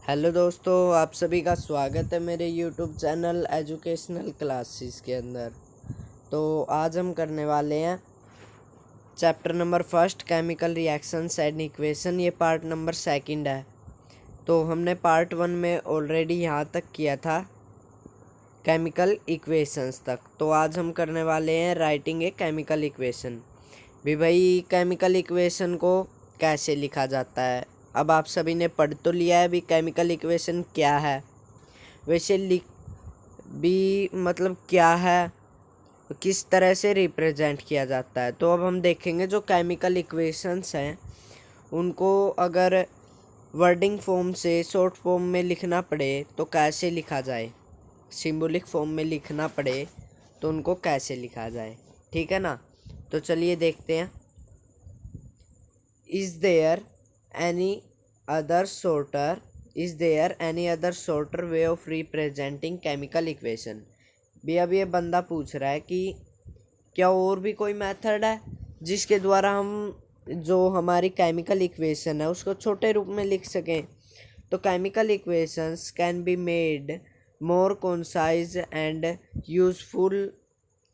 Hello दोस्तों, आप सभी का स्वागत है मेरे यूट्यूब चैनल एजुकेशनल क्लासेस के अंदर। तो आज हम करने वाले हैं chapter number first chemical reactions and equation. ये पार्ट नंबर सेकंड है। तो हमने पार्ट वन में ऑलरेडी यहाँ तक किया था, केमिकल इक्वेशंस तक। तो आज हम करने वाले हैं राइटिंग ए केमिकल इक्वेशन। भी भाई केमिकल इक्वेशन को कैसे लिखा जाता है, अब आप सभी ने पढ़ तो लिया है भी केमिकल इक्वेशन क्या है, वैसे लिख भी मतलब क्या है, किस तरह से रिप्रेजेंट किया जाता है। तो अब हम देखेंगे जो केमिकल इक्वेशंस हैं उनको अगर वर्डिंग फॉर्म से शॉर्ट फॉर्म में लिखना पड़े तो कैसे लिखा जाए, सिंबॉलिक फॉर्म में लिखना पड़े तो उनको कैसे लिखा जाए, ठीक है ना। तो चलिए देखते हैं। Is there any other shorter way of representing chemical equation. भी अब ये बंदा पूछ रहा है कि क्या और भी कोई मेथड है जिसके द्वारा हम जो हमारी केमिकल इक्वेशन है उसको छोटे रूप में लिख सकें। तो chemical equations can be made more concise and useful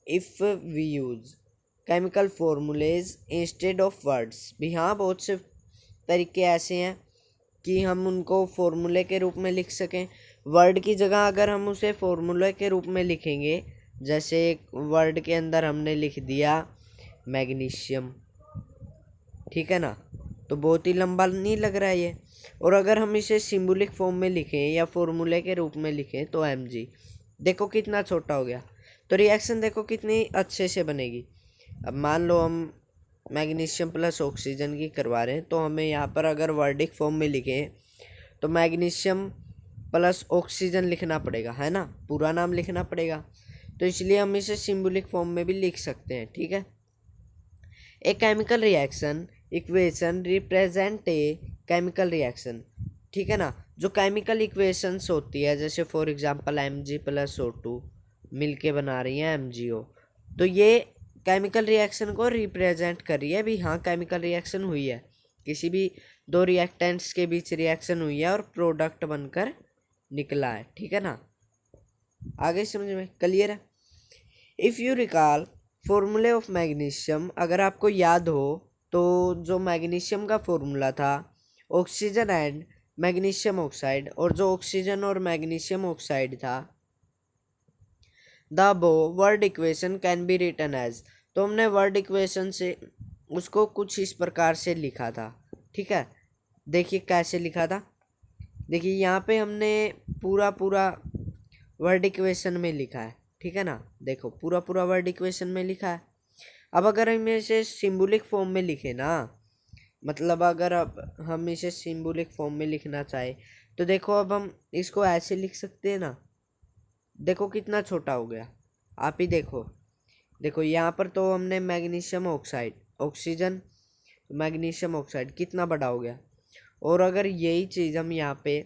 if we use chemical formulae instead of words. भी हाँ, बहुत से तरीके ऐसे हैं कि हम उनको फॉर्मूले के रूप में लिख सकें। वर्ड की जगह अगर हम उसे फॉर्मूले के रूप में लिखेंगे, जैसे एक वर्ड के अंदर हमने लिख दिया मैग्नीशियम, ठीक है ना, तो बहुत ही लंबा नहीं लग रहा है ये। और अगर हम इसे सिंबॉलिक फॉर्म में लिखें या फॉर्मूले के रूप में लिखें तो Mg, देखो कितना छोटा हो गया। तो रिएक्शन देखो कितनी अच्छे से बनेगी। अब मान लो हम मैग्नीशियम प्लस ऑक्सीजन की करवा रहे हैं, तो हमें यहाँ पर अगर वर्डिक फॉर्म में लिखें तो मैग्नीशियम प्लस ऑक्सीजन लिखना पड़ेगा, है ना, पूरा नाम लिखना पड़ेगा। तो इसलिए हम इसे सिंबॉलिक फॉर्म में भी लिख सकते हैं, ठीक है। ए chemical reaction equation represent a chemical reaction, ठीक है ना। जो केमिकल इक्वेशंस होती है, जैसे for example Mg plus O2 मिलके बना रही हैं MgO, तो ये केमिकल रिएक्शन को रिप्रेजेंट कर रही है। भी हाँ, केमिकल रिएक्शन हुई है, किसी भी दो रिएक्टेंट्स के बीच रिएक्शन हुई है और प्रोडक्ट बनकर निकला है, ठीक है ना। आगे समझ में क्लियर है। इफ़ यू रिकॉल फॉर्मूले ऑफ मैग्नीशियम, अगर आपको याद हो तो जो मैग्नीशियम का फॉर्मूला था ऑक्सीजन एंड मैग्नीशियम ऑक्साइड, और जो ऑक्सीजन और मैग्नीशियम ऑक्साइड था the above word equation can be written as. तो हमने वर्ड इक्वेशन से उसको कुछ इस प्रकार से लिखा था, ठीक है। देखिए कैसे लिखा था, देखिए यहाँ पे हमने पूरा वर्ड इक्वेशन में लिखा है, ठीक है ना। देखो पूरा वर्ड इक्वेशन में लिखा है। अब अगर हम इसे सिंबॉलिक फॉर्म में लिखे ना, मतलब अगर अब हम इसे सिंबॉलिक फॉर्म में लिखना चाहे तो देखो अब हम इसको ऐसे लिख सकते हैं ना। देखो कितना छोटा हो गया, आप ही देखो यहाँ पर तो हमने magnesium oxide, oxygen magnesium oxide कितना बड़ा हो गया। और अगर यही चीज़ हम यहाँ पे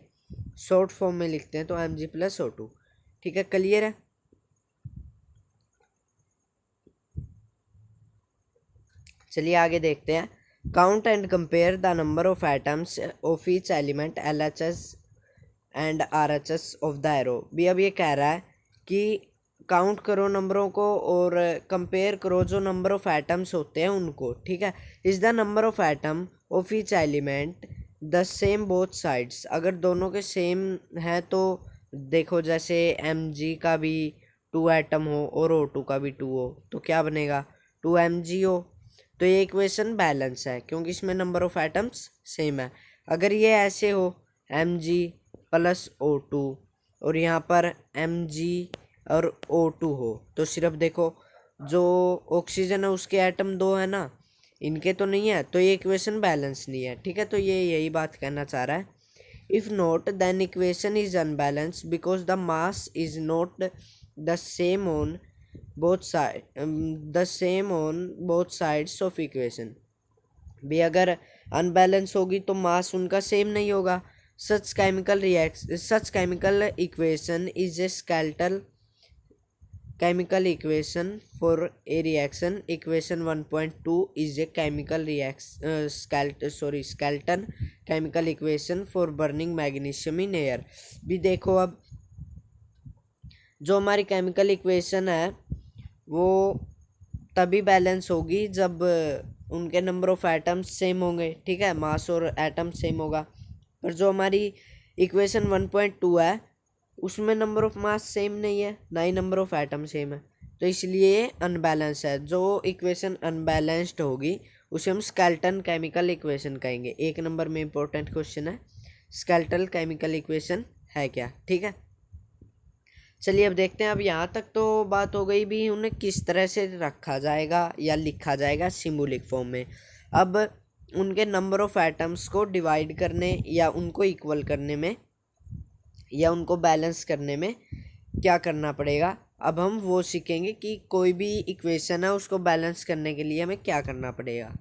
शॉर्ट फॉर्म में लिखते हैं तो Mg प्लस O2, ठीक है, क्लियर है। चलिए आगे देखते हैं। Count and compare the number of atoms of each element LHS and RHS of the arrow. भी अब ये कह रहा है कि काउंट करो नंबरों को और कंपेयर करो जो नंबर ऑफ एटम्स होते हैं उनको, ठीक है। Is the number of atom of each element the same both sides. अगर दोनों के सेम हैं तो देखो जैसे Mg का भी 2 एटम हो और O2 का भी 2 हो तो क्या बनेगा 2MgO। तो ये इक्वेशन बैलेंस है क्योंकि इसमें नंबर ऑफ एटम्स सेम है। अगर ये ऐसे हो Mg प्लस O2 और यहाँ पर Mg और O2 हो तो सिर्फ देखो जो ऑक्सीजन है उसके एटम 2 है ना, इनके तो नहीं है, तो ये इक्वेशन बैलेंस नहीं है, ठीक है। तो ये यही बात कहना चाह रहा है। If not then equation is unbalance because the mass is not the same on both sides of equation. भी अगर अनबैलेंस होगी तो मास उनका सेम नहीं होगा। Such chemical equation is a skeletal chemical equation for a reaction. Equation 1.2 is a chemical skeleton chemical equation for burning magnesium in air. भी देखो, अब जो हमारी केमिकल इक्वेशन है वो तभी बैलेंस होगी जब उनके नंबर ऑफ एटम्स सेम होंगे, ठीक है, मास और एटम सेम होगा। पर जो हमारी इक्वेशन 1.2 है उसमें नंबर ऑफ मास सेम नहीं है, ना ही नंबर ऑफ एटम सेम है, तो इसलिए अनबैलेंस है। जो इक्वेशन अनबैलेंस्ड होगी उसे हम स्केलेटन केमिकल इक्वेशन कहेंगे। 1 नंबर में इंपॉर्टेंट क्वेश्चन है, स्केलेटन केमिकल इक्वेशन है क्या, ठीक है। चलिए अब देखते हैं। अब यहाँ तक तो बात हो गई भी उन्हें किस तरह से रखा जाएगा या लिखा जाएगा सिंबॉलिक फॉर्म में। अब उनके नंबर ऑफ एटम्स को डिवाइड करने या उनको इक्वल करने में या उनको बैलेंस करने में क्या करना पड़ेगा, अब हम वो सीखेंगे कि कोई भी इक्वेशन है उसको बैलेंस करने के लिए हमें क्या करना पड़ेगा।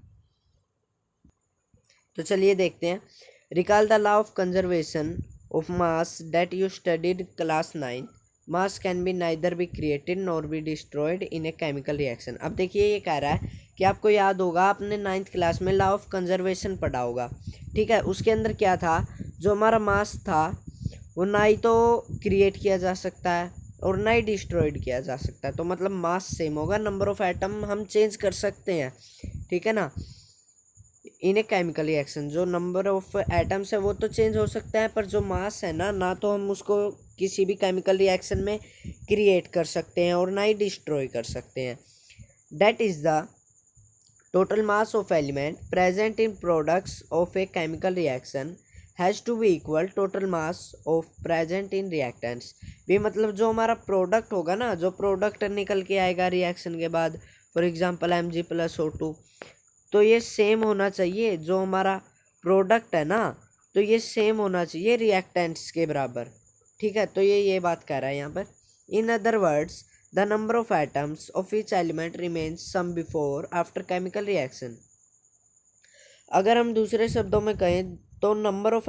तो चलिए देखते हैं। Recall the law of conservation of mass that you studied class 9। Mass can be neither be created nor be destroyed in A chemical reaction. अब देखिए ये कह रहा है कि आपको याद होगा आपने 9th क्लास में लॉ ऑफ कंजर्वेशन पढ़ा होगा, ठीक है। उसके अंदर क्या था, जो हमारा मास था वो ना ही तो क्रिएट किया जा सकता है और ना ही डिस्ट्रॉयड किया जा सकता है। तो मतलब मास सेम होगा, नंबर ऑफ एटम हम चेंज कर सकते हैं, ठीक है ना। इन ए केमिकल रिएक्शन जो नंबर ऑफ एटम्स है वो तो चेंज हो सकता है, पर जो मास है ना तो हम उसको किसी भी केमिकल रिएक्शन में क्रिएट कर सकते हैं और ना ही डिस्ट्रॉय कर सकते हैं। That is the total mass of element present in products of a chemical reaction has to be equal total mass of present in reactants. भी मतलब जो हमारा प्रोडक्ट होगा ना, जो प्रोडक्ट निकल के आएगा रिएक्शन के बाद, फॉर एग्जांपल Mg+O2, तो ये सेम होना चाहिए। जो हमारा प्रोडक्ट है ना तो ये सेम होना चाहिए रिएक्टेंट्स के बराबर, ठीक है। तो ये बात कह रहा है यहाँ पर। In other words the number of atoms of each element remains same before after chemical reaction. अगर हम दूसरे शब्दों में कहें तो नंबर ऑफ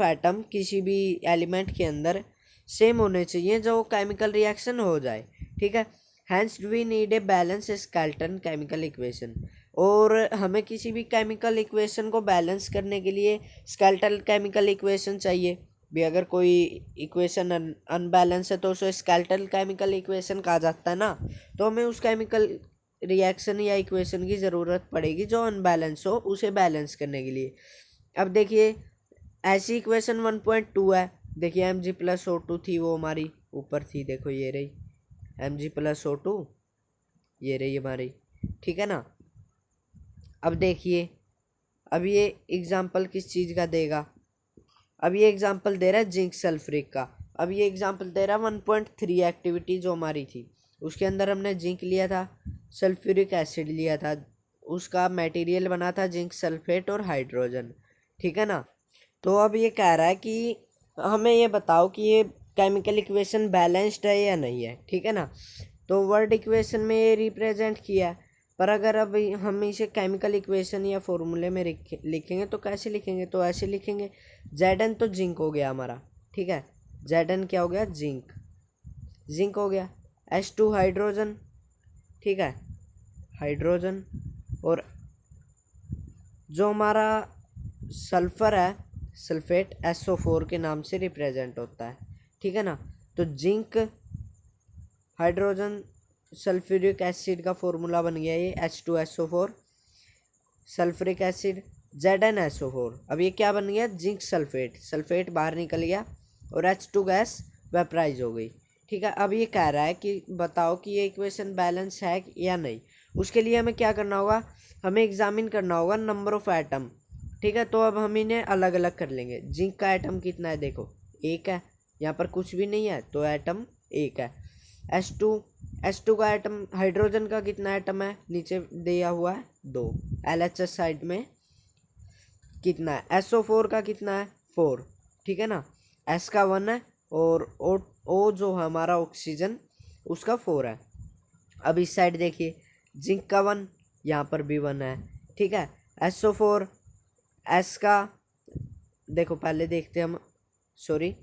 एटम किसी भी एलिमेंट के अंदर सेम होने चाहिए जो केमिकल रिएक्शन हो जाए, ठीक है। Hence we need a balance skeleton chemical equation. और हमें किसी भी केमिकल इक्वेशन को बैलेंस करने के लिए स्केलेटल केमिकल इक्वेशन चाहिए। भी अगर कोई इक्वेशन अनबैलेंस है तो उसे स्केलेटल केमिकल इक्वेशन कहा जाता है ना। तो हमें उस केमिकल रिएक्शन या इक्वेशन की ज़रूरत पड़ेगी जो अनबैलेंस हो, उसे बैलेंस करने के लिए। अब देखिए ऐसी इक्वेशन 1.2 है। देखिए Mg+O2 थी, वो हमारी ऊपर थी, देखो ये रही Mg+O2, ये रही हमारी, ठीक है ना। अब देखिए अब ये एग्जाम्पल किस चीज़ का देगा। अब ये एग्जाम्पल दे रहा है जिंक सल्फ्रिक का। अब ये एग्जाम्पल दे रहा है 1.3 एक्टिविटी जो हमारी थी, उसके अंदर हमने जिंक लिया था, सल्फ्यूरिक एसिड लिया था, उसका मटेरियल बना था जिंक सल्फेट और हाइड्रोजन, ठीक है ना। तो अब ये कह रहा है कि हमें ये बताओ कि ये केमिकल इक्वेशन बैलेंस्ड है या नहीं है, ठीक है ना। तो वर्ड इक्वेशन में ये रिप्रेजेंट किया है, पर अगर अब हम इसे केमिकल इक्वेशन या फॉर्मूले में लिखेंगे तो कैसे लिखेंगे, तो ऐसे लिखेंगे। Zn तो जिंक हो गया हमारा, ठीक है। Zn क्या हो गया, जिंक हो गया। H2 हाइड्रोजन, ठीक है, हाइड्रोजन। और जो हमारा सल्फर है सल्फेट SO4 के नाम से रिप्रेजेंट होता है, ठीक है ना। तो जिंक हाइड्रोजन सल्फ्यूरिक एसिड का फॉर्मूला बन गया ये H2SO4, सल्फ्यूरिक एसिड ZnSO4। अब ये क्या बन गया, जिंक सल्फेट, सल्फेट बाहर निकल गया और H2 गैस वेपराइज हो गई, ठीक है। अब ये कह रहा है कि बताओ कि ये इक्वेशन बैलेंस है या नहीं। उसके लिए हमें क्या करना होगा, हमें एग्जामिन करना होगा नंबर ऑफ एटम, ठीक है। तो अब हम इन्हें अलग अलग कर लेंगे। जिंक का एटम कितना है, देखो 1 है, यहाँ पर कुछ भी नहीं है तो एटम 1 है। H2 का एटम, हाइड्रोजन का कितना एटम है, नीचे दिया हुआ है 2। LHS साइड में कितना है, SO4 का कितना है 4, ठीक है ना। S का 1 है और O जो हमारा ऑक्सीजन उसका 4 है। अब इस साइड देखिए जिंक का 1, यहाँ पर भी 1 है, ठीक है। SO4 S का देखो पहले देखते हैं हम, सॉरी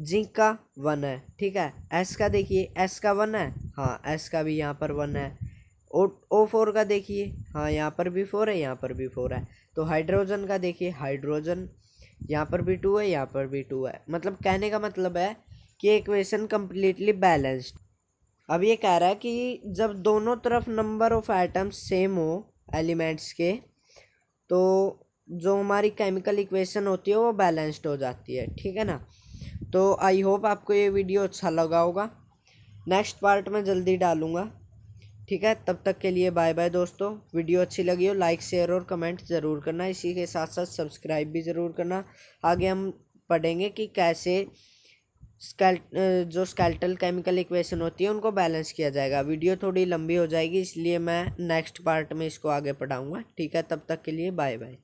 जिंक का 1 है, ठीक है। एस का देखिए, एस का 1 है, हाँ एस का भी यहाँ पर 1 है। O4 का देखिए, हाँ यहाँ पर भी 4 है, यहाँ पर भी 4 है। तो हाइड्रोजन का देखिए, हाइड्रोजन यहाँ पर भी 2 है, यहाँ पर भी 2 है। मतलब कहने का मतलब है कि इक्वेशन कम्प्लीटली बैलेंस्ड। अब ये कह रहा है कि जब दोनों तरफ नंबर ऑफ एटम्स सेम हो एलिमेंट्स के, तो जो हमारी केमिकल इक्वेशन होती है वो बैलेंस्ड हो जाती है, ठीक है ना। तो आई होप आपको ये वीडियो अच्छा लगा होगा। नेक्स्ट पार्ट में जल्दी डालूँगा, ठीक है। तब तक के लिए बाय बाय दोस्तों। वीडियो अच्छी लगी हो लाइक शेयर और कमेंट ज़रूर करना, इसी के साथ साथ सब्सक्राइब भी ज़रूर करना। आगे हम पढ़ेंगे कि कैसे जो स्केलेटल केमिकल इक्वेशन होती है उनको बैलेंस किया जाएगा। वीडियो थोड़ी लंबी हो जाएगी, इसलिए मैं नेक्स्ट पार्ट में इसको आगे पढ़ाऊँगा, ठीक है। तब तक के लिए बाय बाय।